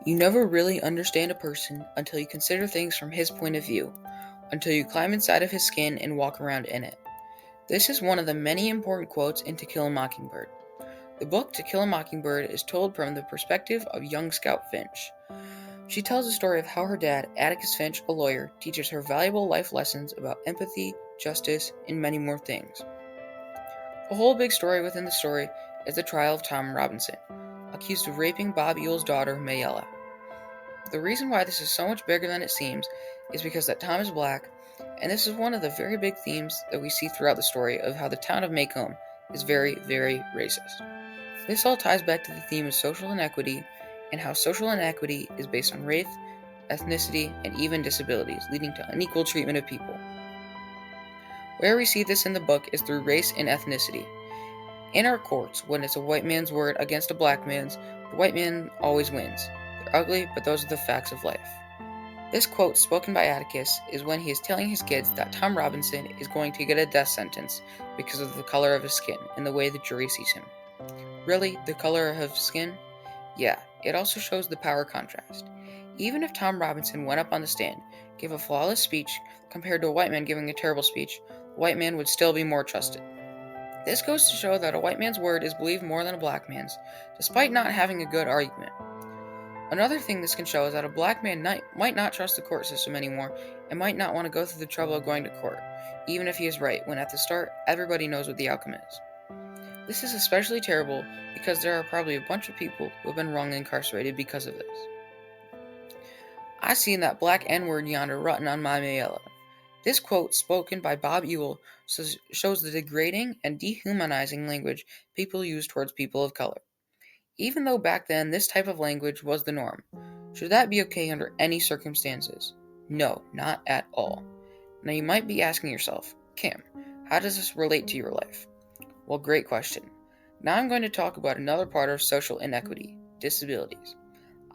You never really understand a person until you consider things from his point of view, until you climb inside of his skin and walk around in it. This is one of the many important quotes in To Kill a Mockingbird. The book To Kill a Mockingbird is told from the perspective of young Scout Finch. She tells the story of how her dad, Atticus Finch, a lawyer, teaches her valuable life lessons about empathy, justice, and many more things. The whole big story within the story is the trial of Tom Robinson, accused of raping Bob Eul's daughter, Mayella. The reason why this is so much bigger than it seems is because that Tom is black, and this is one of the very big themes that we see throughout the story of how the town of Maycomb is very, very racist. This all ties back to the theme of social inequity and how social inequity is based on race, ethnicity, and even disabilities, leading to unequal treatment of people. Where we see this in the book is through race and ethnicity. In our courts, when it's a white man's word against a black man's, the white man always wins. They're ugly, but those are the facts of life. This quote, spoken by Atticus, is when he is telling his kids that Tom Robinson is going to get a death sentence because of the color of his skin and the way the jury sees him. Really, the color of his skin? Yeah, it also shows the power contrast. Even if Tom Robinson went up on the stand, gave a flawless speech, compared to a white man giving a terrible speech, the white man would still be more trusted. This goes to show that a white man's word is believed more than a black man's, despite not having a good argument. Another thing this can show is that a black man might not trust the court system anymore and might not want to go through the trouble of going to court, even if he is right, when at the start, everybody knows what the outcome is. This is especially terrible because there are probably a bunch of people who have been wrongly incarcerated because of this. I seen that black N-word yonder rotting on my Mayella. This quote, spoken by Bob Ewell, shows the degrading and dehumanizing language people use towards people of color. Even though back then this type of language was the norm, should that be okay under any circumstances? No, not at all. Now you might be asking yourself, Kim, how does this relate to your life? Well, great question. Now I'm going to talk about another part of social inequity, disabilities.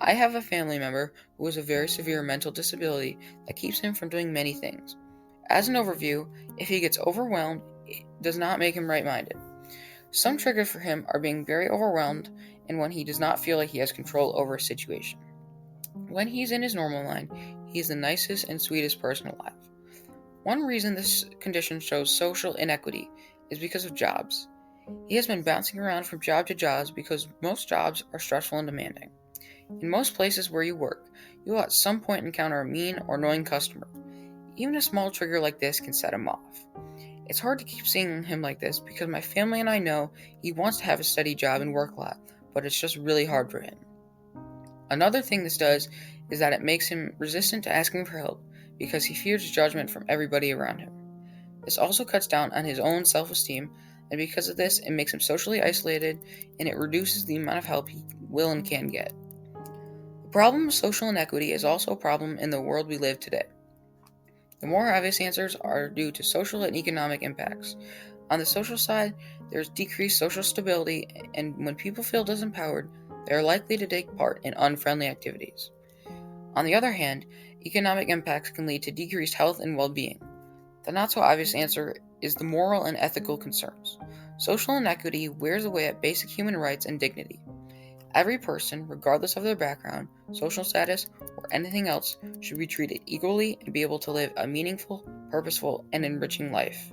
I have a family member who has a very severe mental disability that keeps him from doing many things. As an overview, if he gets overwhelmed, it does not make him right-minded. Some triggers for him are being very overwhelmed and when he does not feel like he has control over a situation. When he's in his normal mind, he is the nicest and sweetest person alive. One reason this condition shows social inequity is because of jobs. He has been bouncing around from job to job because most jobs are stressful and demanding. In most places where you work, you will at some point encounter a mean or annoying customer. Even a small trigger like this can set him off. It's hard to keep seeing him like this because my family and I know he wants to have a steady job and work a lot, but it's just really hard for him. Another thing this does is that it makes him resistant to asking for help because he fears judgment from everybody around him. This also cuts down on his own self-esteem, and because of this, it makes him socially isolated and it reduces the amount of help he will and can get. The problem of social inequity is also a problem in the world we live today. The more obvious answers are due to social and economic impacts. On the social side, there's decreased social stability, and when people feel disempowered, they are likely to take part in unfriendly activities. On the other hand, economic impacts can lead to decreased health and well-being. The not-so-obvious answer is the moral and ethical concerns. Social inequity wears away at basic human rights and dignity. Every person, regardless of their background, social status, or anything else, should be treated equally and be able to live a meaningful, purposeful, and enriching life.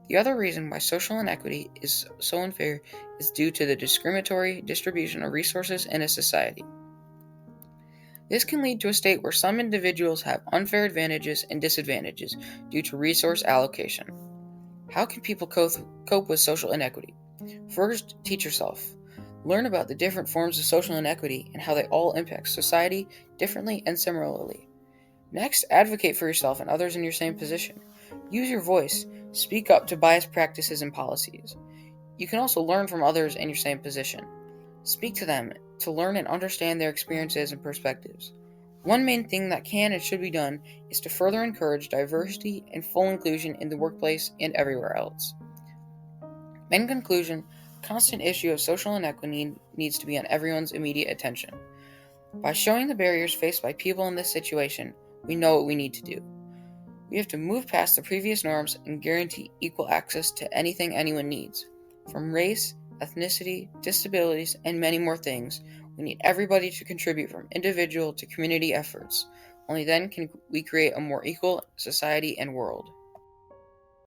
The other reason why social inequity is so unfair is due to the discriminatory distribution of resources in a society. This can lead to a state where some individuals have unfair advantages and disadvantages due to resource allocation. How can people cope with social inequity? First, teach yourself. Learn about the different forms of social inequity and how they all impact society differently and similarly. Next, advocate for yourself and others in your same position. Use your voice. Speak up to biased practices and policies. You can also learn from others in your same position. Speak to them to learn and understand their experiences and perspectives. One main thing that can and should be done is to further encourage diversity and full inclusion in the workplace and everywhere else. In conclusion, the constant issue of social inequity needs to be on everyone's immediate attention. By showing the barriers faced by people in this situation, we know what we need to do. We have to move past the previous norms and guarantee equal access to anything anyone needs. From race, ethnicity, disabilities, and many more things, We need everybody to contribute from individual to community efforts. Only then can we create a more equal society and world.